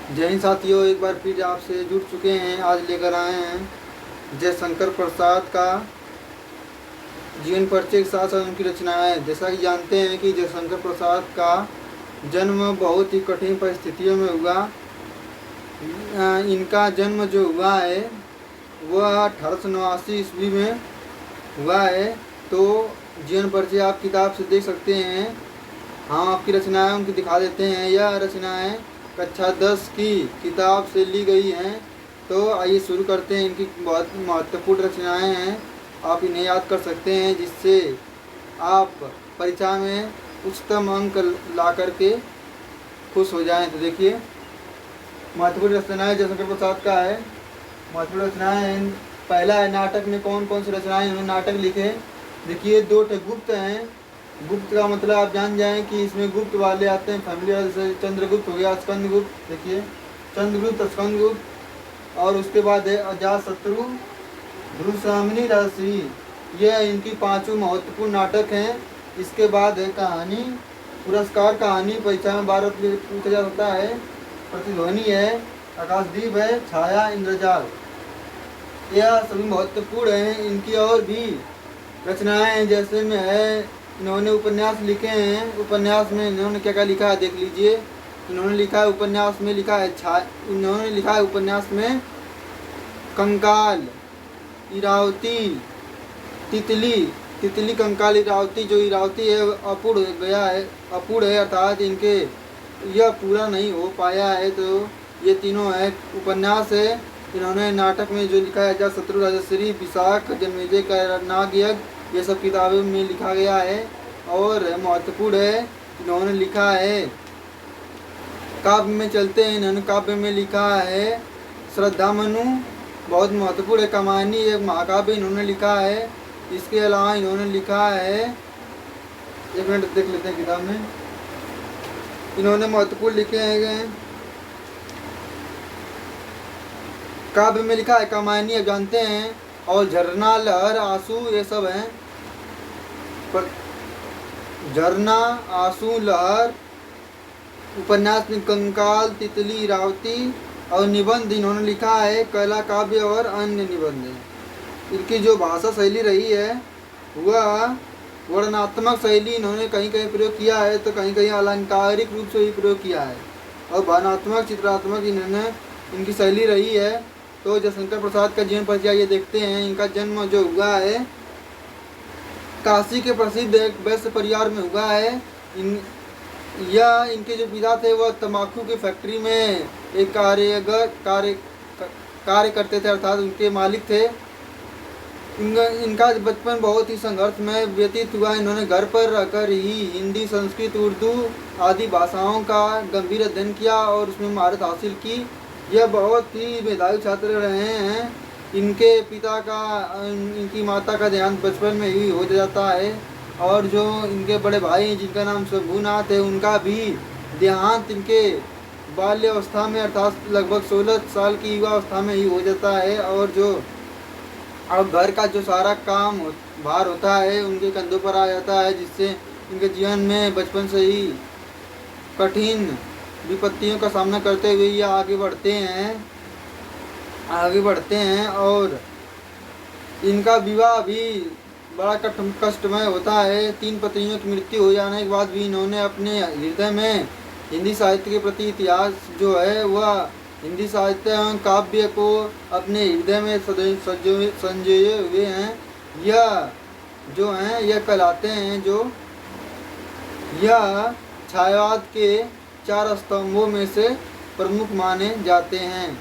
जय हिंद साथियों, एक बार फिर आपसे जुड़ चुके हैं। आज लेकर आए हैं जयशंकर प्रसाद का जीवन परिचय के साथ साथ उनकी रचनाएं। जैसा कि जानते हैं कि जयशंकर प्रसाद का जन्म बहुत ही कठिन परिस्थितियों में हुआ। इनका जन्म जो हुआ है वह 1889 ईस्वी में हुआ है। तो जीवन परिचय आप किताब से देख सकते हैं। हम आपकी रचनाएं उनकी दिखा देते हैं। यह रचनाएं कक्षा 10 की किताब से ली गई हैं। तो आइए शुरू करते हैं। इनकी बहुत महत्वपूर्ण रचनाएं हैं, आप इन्हें याद कर सकते हैं, जिससे आप परीक्षा में उच्चतम अंक ला करके खुश हो जाएं। तो देखिए, महत्वपूर्ण रचनाएं जयशंकर प्रसाद का है। महत्वपूर्ण रचनाएं, पहला है नाटक में कौन कौन सी रचनाएं उन्होंने नाटक लिखे। देखिए, 2 गुप्त हैं। गुप्त का मतलब आप जान जाएं कि इसमें गुप्त वाले आते हैं, फैमिली वाले, जैसे चंद्रगुप्त हो गया, स्कंदगुप्त। देखिए, चंद्रगुप्त, स्कंदगुप्त। और उसके बाद है अजातशत्रु, ध्रुवसाम्नी, राजश्री। यह इनकी 5 महत्वपूर्ण नाटक हैं। इसके बाद है कहानी पुरस्कार। कहानी परीक्षा में 12 पूछा जा सकता है। प्रतिध्वनि है, आकाशदीप है, छाया, इंद्रजाल। यह सभी महत्वपूर्ण हैं। इनकी और भी रचनाएं हैं, जैसे में है इन्होंने उपन्यास लिखे हैं। उपन्यास में इन्होंने क्या क्या लिखा है देख लीजिए। इन्होंने लिखा है उपन्यास में, लिखा है इन्होंने लिखा है उपन्यास में कंकाल, इरावती, तितली, कंकाल, इरावती। जो इरावती है अपूर्ण गया है, अपूर्ण है, अर्थात इनके यह पूरा नहीं हो पाया है। तो ये तीनों है उपन्यास है। इन्होंने नाटक में जो लिखा है अजातशत्रु, राजश्री, विशाख, जन्मेजय का नागयज्ञ, ये सब किताबों में लिखा गया है। और महत्वपूर्ण है, इन्होंने लिखा है काव्य में चलते हैं। इन्होंने काव्य में लिखा है श्रद्धामनु, बहुत महत्वपूर्ण है। कमानी, एक महाकाव्य इन्होंने लिखा है। इसके अलावा इन्होंने लिखा है, एक मिनट देख लेते हैं किताब में। इन्होंने महत्वपूर्ण लिखे हैं काव्य में लिखा है कमानी, अब जानते हैं। और झरना, लहर, आंसू, ये सब हैं। पर झरना, आंसू, लहर। उपन्यास में कंकाल, तितली, इरावती। और निबंध इन्होंने लिखा है कला काव्य और अन्य निबंध। इनकी जो भाषा शैली रही है वह वर्णनात्मक शैली इन्होंने कहीं कहीं प्रयोग किया है, तो कहीं कहीं अलंकारिक रूप से भी प्रयोग किया है। और भावनात्मक, चित्रात्मक इन्होंने इनकी शैली रही है। तो जयशंकर प्रसाद का जीवन परिचय ये देखते हैं। इनका जन्म जो हुआ है काशी के प्रसिद्ध एक वैश्य परिवार में हुआ है। इनके जो पिता थे वह तंबाकू की फैक्ट्री में एक कार्य करते थे, अर्थात उनके मालिक थे। इनका बचपन बहुत ही संघर्ष में व्यतीत हुआ। इन्होंने घर पर रहकर ही हिंदी, संस्कृत, उर्दू आदि भाषाओं का गंभीर अध्ययन किया और उसमें महारत हासिल की। यह बहुत ही मेधावी छात्र रहे हैं। इनके पिता का, इनकी माता का देहांत बचपन में ही हो जाता है। और जो इनके बड़े भाई हैं जिनका नाम शंभुनाथ है, उनका भी देहांत इनके बाल्यावस्था में, अर्थात लगभग 16 साल की युवावस्था में ही हो जाता है। और जो अब घर का जो सारा काम भार होता है उनके कंधों पर आ जाता है, जिससे इनके जीवन में बचपन से ही कठिन विपत्तियों का सामना करते हुए ये आगे बढ़ते हैं। और इनका विवाह भी बड़ा कष्टमय होता है। 3 पत्नियों की मृत्यु हो जाने के बाद भी इन्होंने अपने हृदय में हिंदी साहित्य के प्रति इतिहास जो है वह हिंदी साहित्य एवं काव्य को अपने हृदय में संजोए हुए हैं। यह जो हैं यह कहलाते हैं, जो यह छायावाद के 4 स्तंभों में से प्रमुख माने जाते हैं।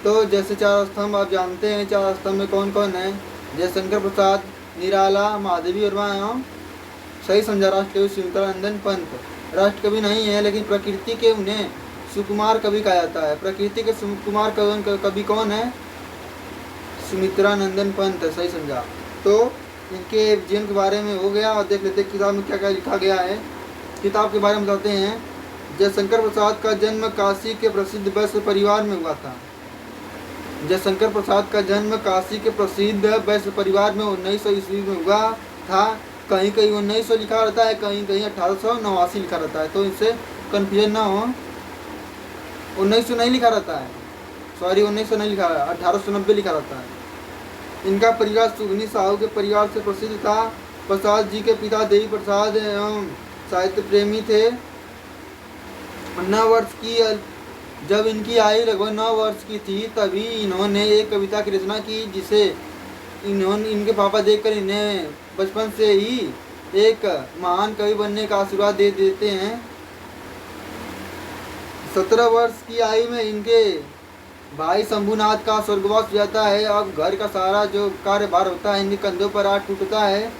तो जैसे 4 स्तंभ आप जानते हैं, 4 स्तंभ में कौन कौन है? जयशंकर प्रसाद, निराला, महादेवी वर्मा एवं सही समझा राष्ट्रकवि सुमित्रानंदन पंत। राष्ट्रकवि नहीं है, लेकिन प्रकृति के उन्हें सुकुमार कवि कहा जाता है। प्रकृति के सुकुमार कवि कौन है? सुमित्रानंदन पंत, सही समझा। तो इनके जीवन के बारे में हो गया। और देख लेते हैं किताब में क्या क्या लिखा गया है। किताब के बारे में बताते हैं। जयशंकर प्रसाद का जन्म काशी के प्रसिद्ध वैश्य परिवार में हुआ था। जयशंकर प्रसाद का जन्म काशी के प्रसिद्ध वैश्य परिवार में 1900 ईस्वी में हुआ था। कहीं कहीं 1900 लिखा रहता है, कहीं कहीं 1889 लिखा रहता है, तो इससे कन्फ्यूजन ना हो। 1900 नहीं लिखा रहता है, सॉरी 1900 नहीं लिखा, 1890 लिखा रहता है। इनका परिवार सुगनी साहू के परिवार से प्रसिद्ध था। प्रसाद जी के पिता देवी प्रसाद एवं साहित्य प्रेमी थे। 9 वर्ष की जब इनकी आयु लगभग 9 वर्ष की थी तभी इन्होंने एक कविता की रचना की, जिसे इनके पापा देखकर इन्हें बचपन से ही एक महान कवि बनने का आशीर्वाद दे देते हैं। 17 वर्ष की आयु में इनके भाई शंभुनाथ का स्वर्गवास हो जाता है। अब घर का सारा जो कार्यभार होता है इनके कंधों पर आ टूटता है।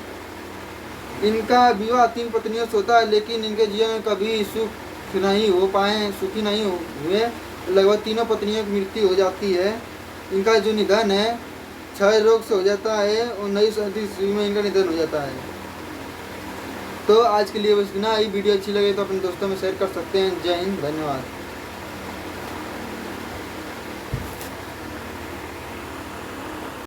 इनका विवाह 3 पत्नियों से होता है, लेकिन इनके जीवन में कभी सुखी नहीं हुए। लगभग तीनों पत्नियों की मृत्यु हो जाती है। इनका जो निधन है क्षय रोग से हो जाता है। 1937 ईस्वी में इनका निधन हो जाता है। तो आज के लिए बस इतना ही। वीडियो अच्छी लगे तो अपने दोस्तों में शेयर कर सकते हैं। जय हिंद, धन्यवाद।